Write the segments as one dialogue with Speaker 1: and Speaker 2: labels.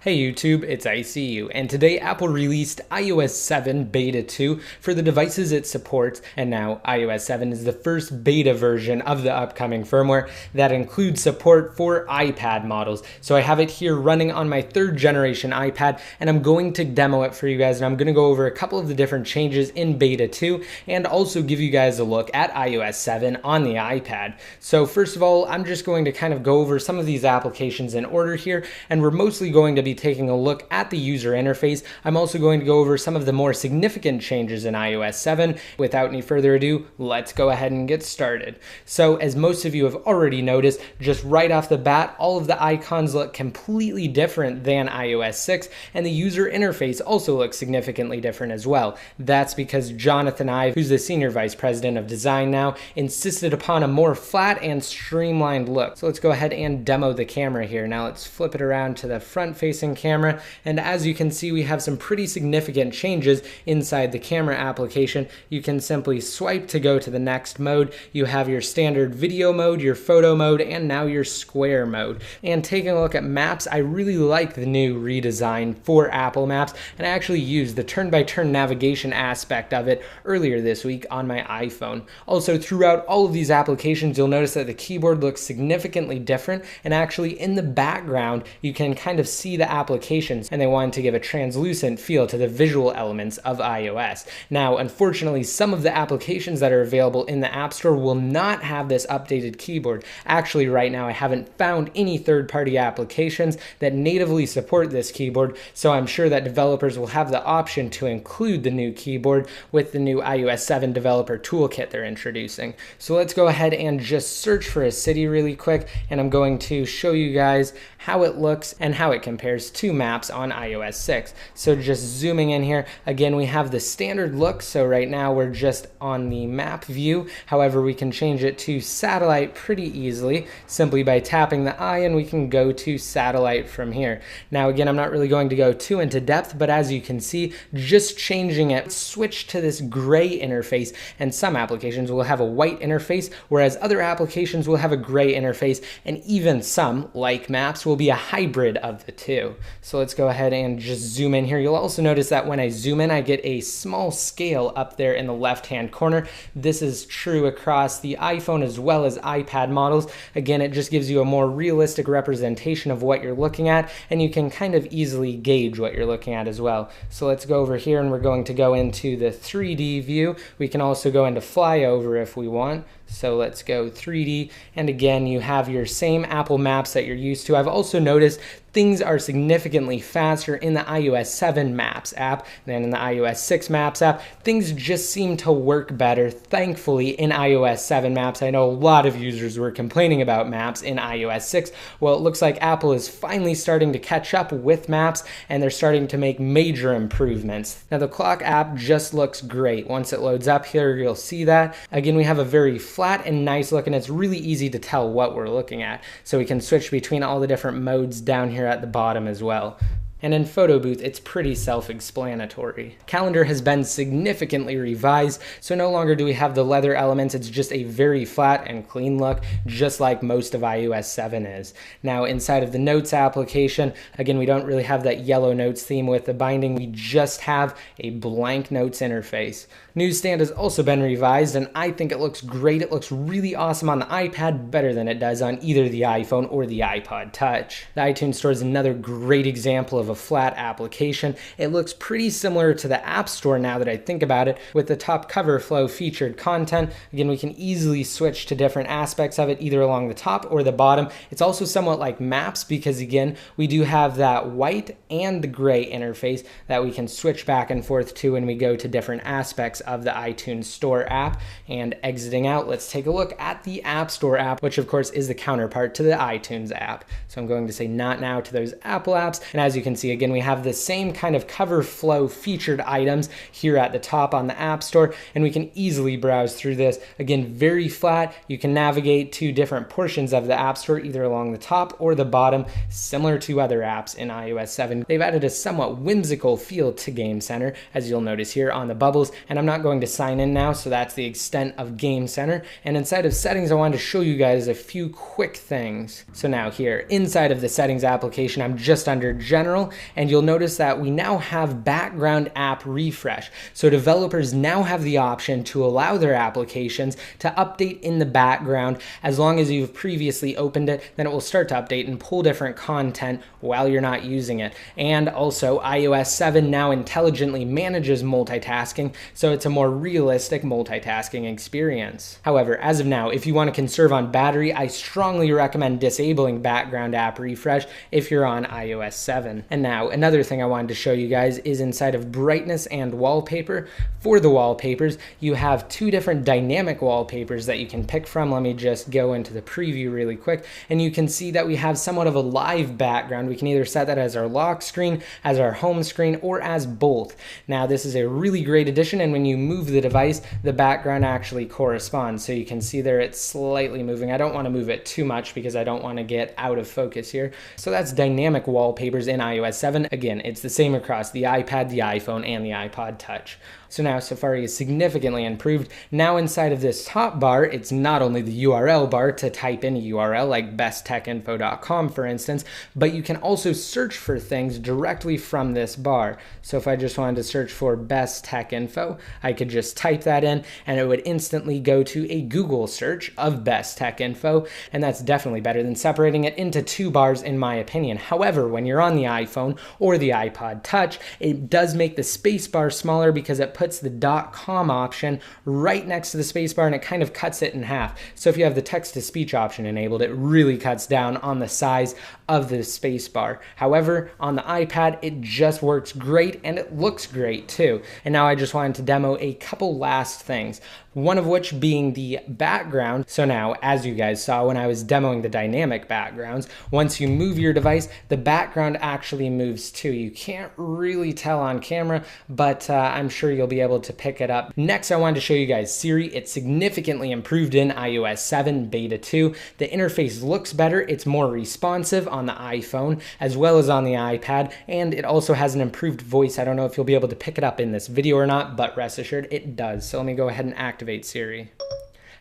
Speaker 1: Hey YouTube, it's ICU, and today Apple released iOS 7 Beta 2 for the devices it supports, and now iOS 7 is the first beta version of the upcoming firmware that includes support for iPad models. So I have it here running on my 3rd generation iPad, and I'm going to demo it for you guys, and I'm going to go over a couple of the different changes in Beta 2, and also give you guys a look at iOS 7 on the iPad. So first of all, I'm just going to kind of go over some of these applications in order here, and we're mostly going to be taking a look at the user interface. I'm also going to go over some of the more significant changes in iOS 7. Without any further ado, let's go ahead and get started. So as most of you have already noticed, just right off the bat, all of the icons look completely different than iOS 6, and the user interface also looks significantly different as well. That's because Jonathan Ive, who's the Senior Vice President of Design now, insisted upon a more flat and streamlined look. So let's go ahead and demo the camera here. Now let's flip it around to the front-facing camera, and as you can see, we have some pretty significant changes inside the camera application. You can simply swipe to go to the next mode. You have your standard video mode, your photo mode, and now your square mode. And taking a look at maps, I really like the new redesign for Apple Maps, and I actually used the turn-by-turn navigation aspect of it earlier this week on my iPhone. Also, throughout all of these applications, you'll notice that the keyboard looks significantly different, and actually in the background, you can kind of see the applications, and they wanted to give a translucent feel to the visual elements of iOS. Now, unfortunately, some of the applications that are available in the App Store will not have this updated keyboard. Actually, right now, I haven't found any third-party applications that natively support this keyboard, so I'm sure that developers will have the option to include the new keyboard with the new iOS 7 developer toolkit they're introducing. So let's go ahead and just search for a city really quick, and I'm going to show you guys how it looks and how it compares to maps on iOS 6. So just zooming in here, again, we have the standard look. So right now we're just on the map view. However, we can change it to satellite pretty easily simply by tapping the eye, and we can go to satellite from here. Now, again, I'm not really going to go too into depth, but as you can see, just changing it, switch to this gray interface, and some applications will have a white interface, whereas other applications will have a gray interface, and even some, like maps, will be a hybrid of the two. So let's go ahead and just zoom in here. You'll also notice that when I zoom in, I get a small scale up there in the left-hand corner. This is true across the iPhone as well as iPad models. Again, it just gives you a more realistic representation of what you're looking at, and you can kind of easily gauge what you're looking at as well. So let's go over here, and we're going to go into the 3D view. We can also go into flyover if we want. So let's go 3D, and again, you have your same Apple Maps that you're used to. I've also noticed things are significantly faster in the iOS 7 Maps app than in the iOS 6 Maps app. Things just seem to work better, thankfully, in iOS 7 Maps. I know a lot of users were complaining about Maps in iOS 6. Well, it looks like Apple is finally starting to catch up with Maps, and they're starting to make major improvements. Now, the clock app just looks great. Once it loads up here, you'll see that. Again, we have a very flat and nice look, and it's really easy to tell what we're looking at. So we can switch between all the different modes down here at the bottom as well. And in Photo Booth, it's pretty self-explanatory. Calendar has been significantly revised, so no longer do we have the leather elements. It's just a very flat and clean look, just like most of iOS 7 is. Now, inside of the Notes application, again, we don't really have that yellow Notes theme with the binding. We just have a blank Notes interface. Newsstand has also been revised, and I think it looks great. It looks really awesome on the iPad, better than it does on either the iPhone or the iPod Touch. The iTunes Store is another great example of a flat application. It looks pretty similar to the App Store now that I think about it, with the top cover flow featured content. Again, we can easily switch to different aspects of it, either along the top or the bottom. It's also somewhat like Maps because, again, we do have that white and the gray interface that we can switch back and forth to when we go to different aspects of the iTunes Store app. And exiting out, let's take a look at the App Store app, which of course is the counterpart to the iTunes app. So I'm going to say not now to those Apple apps, and as you can see, again, we have the same kind of cover flow featured items here at the top on the App Store, and we can easily browse through this. Again, very flat. You can navigate to different portions of the App Store, either along the top or the bottom, similar to other apps in iOS 7. They've added a somewhat whimsical feel to Game Center, as you'll notice here on the bubbles, and I'm not going to sign in now, so that's the extent of Game Center. And inside of settings, I wanted to show you guys a few quick things. So now here, inside of the settings application, I'm just under General, panel, and you'll notice that we now have background app refresh. So developers now have the option to allow their applications to update in the background. As long as you've previously opened it, then it will start to update and pull different content while you're not using it. And also iOS 7 now intelligently manages multitasking, so it's a more realistic multitasking experience. However, as of now, if you want to conserve on battery, I strongly recommend disabling background app refresh if you're on iOS 7. And now, another thing I wanted to show you guys is inside of brightness and wallpaper. For the wallpapers, you have two different dynamic wallpapers that you can pick from. Let me just go into the preview really quick, and you can see that we have somewhat of a live background. We can either set that as our lock screen, as our home screen, or as both. Now, this is a really great addition, and when you move the device, the background actually corresponds. So you can see there it's slightly moving. I don't want to move it too much because I don't want to get out of focus here. So that's dynamic wallpapers in iOS 7. Again, it's the same across the iPad, the iPhone, and the iPod Touch. So now Safari is significantly improved. Now inside of this top bar, it's not only the URL bar to type in a URL like besttechinfo.com, for instance, but you can also search for things directly from this bar. So if I just wanted to search for best tech info, I could just type that in and it would instantly go to a Google search of best tech info. And that's definitely better than separating it into two bars, in my opinion. However, when you're on the iPhone or the iPod Touch, it does make the space bar smaller because it puts the .com option right next to the spacebar, and it kind of cuts it in half. So if you have the text-to-speech option enabled, it really cuts down on the size of the spacebar. However, on the iPad, it just works great, and it looks great too. And now I just wanted to demo a couple last things, one of which being the background. So now, as you guys saw when I was demoing the dynamic backgrounds, once you move your device, the background actually moves too. You can't really tell on camera, but I'm sure you'll be able to pick it up. Next, I wanted to show you guys Siri. It's significantly improved in iOS 7 Beta 2. The interface looks better. It's more responsive on the iPhone as well as on the iPad, and it also has an improved voice. I don't know if you'll be able to pick it up in this video or not, but rest assured it does. So let me go ahead and activate Siri.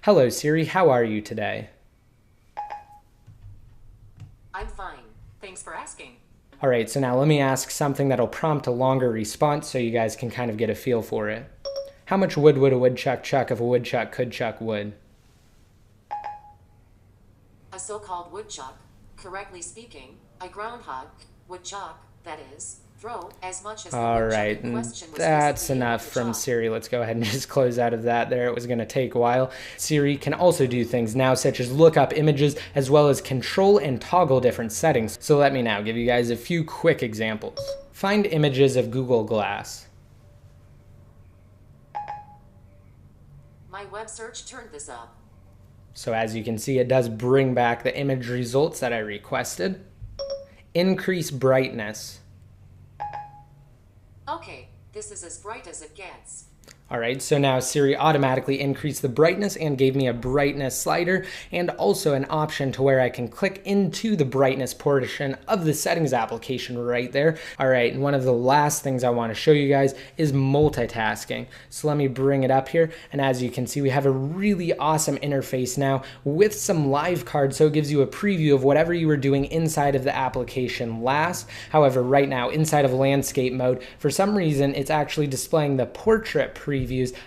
Speaker 1: Hello Siri, how are you today?
Speaker 2: I'm fine. Thanks for asking.
Speaker 1: All right, so now let me ask something that'll prompt a longer response so you guys can kind of get a feel for it. How much wood would a woodchuck chuck if a woodchuck could chuck wood?
Speaker 2: A so-called woodchuck, correctly speaking, a groundhog, woodchuck, that is, throw as much as the
Speaker 1: All
Speaker 2: woodchuck
Speaker 1: right,
Speaker 2: in question was
Speaker 1: that's
Speaker 2: physically
Speaker 1: enough
Speaker 2: able to
Speaker 1: from
Speaker 2: chuck.
Speaker 1: Siri. Let's go ahead and just close out of that there. It was going to take a while. Siri can also do things now such as look up images as well as control and toggle different settings. So let me now give you guys a few quick examples. Find images of Google Glass.
Speaker 2: My web search turned this up.
Speaker 1: So as you can see, it does bring back the image results that I requested. Increase brightness.
Speaker 2: Okay, this is as bright as it gets.
Speaker 1: All right, so now Siri automatically increased the brightness and gave me a brightness slider and also an option to where I can click into the brightness portion of the settings application right there. All right, and one of the last things I want to show you guys is multitasking. So let me bring it up here, and as you can see, we have a really awesome interface now with some live cards, so it gives you a preview of whatever you were doing inside of the application last. However, right now, inside of landscape mode, for some reason, it's actually displaying the portrait previews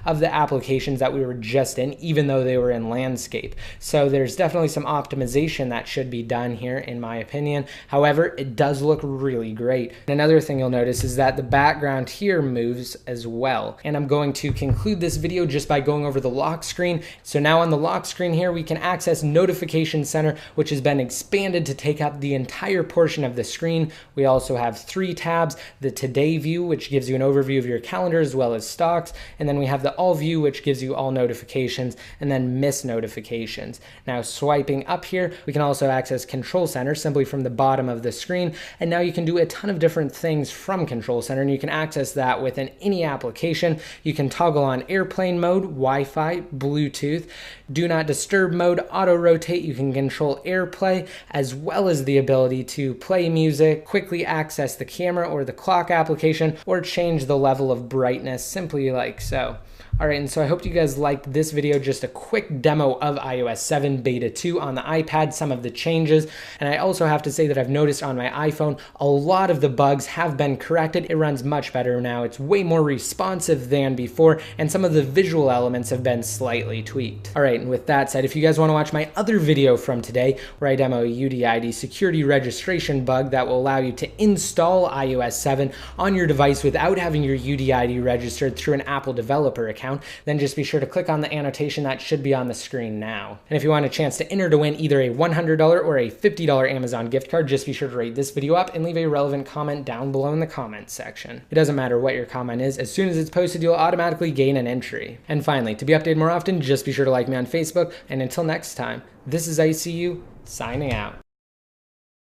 Speaker 1: of the applications that we were just in, even though they were in landscape. So there's definitely some optimization that should be done here, in my opinion. However, it does look really great. Another thing you'll notice is that the background here moves as well. And I'm going to conclude this video just by going over the lock screen. So now on the lock screen here, we can access Notification Center, which has been expanded to take up the entire portion of the screen. We also have 3 tabs: the Today view, which gives you an overview of your calendar as well as stocks, and then we have the All View, which gives you all notifications, and then Miss notifications. Now swiping up here, we can also access Control Center simply from the bottom of the screen, and now you can do a ton of different things from Control Center, and you can access that within any application. You can toggle on airplane mode, Wi-Fi, Bluetooth, do not disturb mode, auto rotate. You can control AirPlay, as well as the ability to play music, quickly access the camera or the clock application, or change the level of brightness simply like so. All right, and so I hope you guys liked this video, just a quick demo of iOS 7 Beta 2 on the iPad, some of the changes. And I also have to say that I've noticed on my iPhone, a lot of the bugs have been corrected. It runs much better now. It's way more responsive than before, and some of the visual elements have been slightly tweaked. All right, and with that said, if you guys want to watch my other video from today, where I demo a UDID security registration bug that will allow you to install iOS 7 on your device without having your UDID registered through an Apple developer account, then just be sure to click on the annotation that should be on the screen now. And if you want a chance to enter to win either a $100 or a $50 Amazon gift card, just be sure to rate this video up and leave a relevant comment down below in the comments section. It doesn't matter what your comment is, as soon as it's posted, you'll automatically gain an entry. And finally, to be updated more often, just be sure to like me on Facebook, and until next time, this is ICU, signing out.